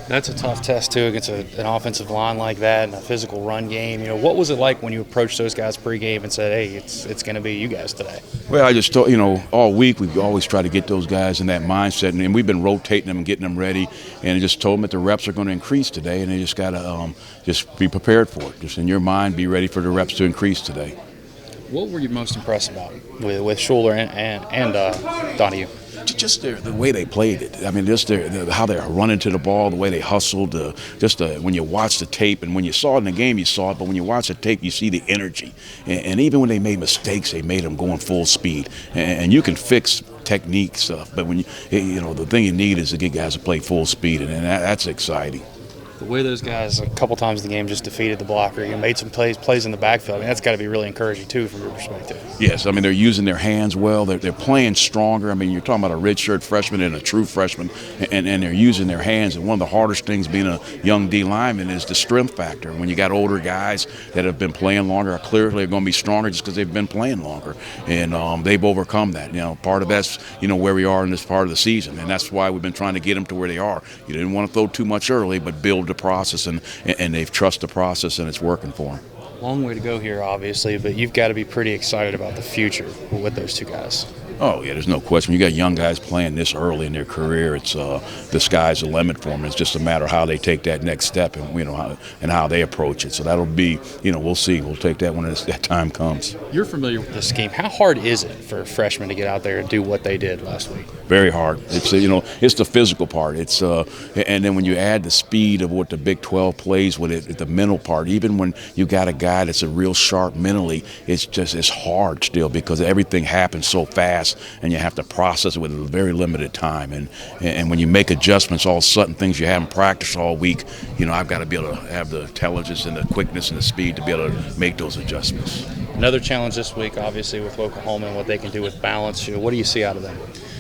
That's a tough test too against an offensive line like that and a physical run game. What was it like when you approached those guys pregame and said, "Hey, it's going to be you guys today"? Well, I just thought, all week we've always tried to get those guys in that mindset, and we've been rotating them and getting them ready, and I just told them that the reps are going to increase today, and they just got to just be prepared for it. Just in your mind, be ready for the reps to increase today. What were you most impressed about with Schuler and Donahue? Just the way they played it. I mean, just how they're running to the ball, the way they hustled. When you watch the tape, and when you saw it in the game, you saw it. But when you watch the tape, you see the energy. And even when they made mistakes, they made them going full speed. And you can fix technique stuff, but when the thing you need is to get guys to play full speed, and that's exciting. The way those guys a couple times in the game just defeated the blocker, made some plays in the backfield. I mean, that's got to be really encouraging too from your perspective. Yes, I mean they're using their hands well. They're playing stronger. I mean you're talking about a redshirt freshman and a true freshman, and they're using their hands. And one of the hardest things being a young D lineman is the strength factor. When you got older guys that have been playing longer, are clearly going to be stronger just because they've been playing longer, and they've overcome that. Part of that's where we are in this part of the season, and that's why we've been trying to get them to where they are. You didn't want to throw too much early, but build the process, and they've trusted the process, and it's working for them. Long way to go here, obviously, but you've got to be pretty excited about the future with those two guys. Oh, yeah, there's no question. You got young guys playing this early in their career. It's the sky's the limit for them. It's just a matter of how they take that next step and how they approach it. So that'll be, we'll see. We'll take that when that time comes. You're familiar with this scheme. How hard is it for freshmen to get out there and do what they did last week? Very hard. It's it's the physical part. It's and then when you add the speed of what the Big 12 plays with it, the mental part. Even when you got a guy that's a real sharp mentally, it's hard still because everything happens so fast. And you have to process it with a very limited time. And when you make adjustments, all of a sudden things you haven't practiced all week, I've got to be able to have the intelligence and the quickness and the speed to be able to make those adjustments. Another challenge this week, obviously, with Oklahoma and what they can do with balance. What do you see out of them?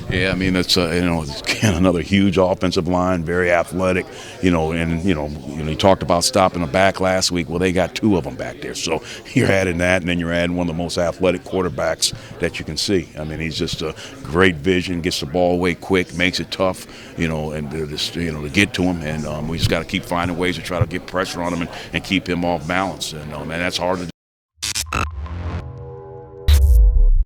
Yeah, I mean it's again another huge offensive line, very athletic, and you talked about stopping the back last week. Well, they got two of them back there, so you're adding that, and then you're adding one of the most athletic quarterbacks that you can see. I mean, he's just a great vision, gets the ball away quick, makes it tough, and just to get to him, and we just got to keep finding ways to try to get pressure on him and keep him off balance, and that's hard to do.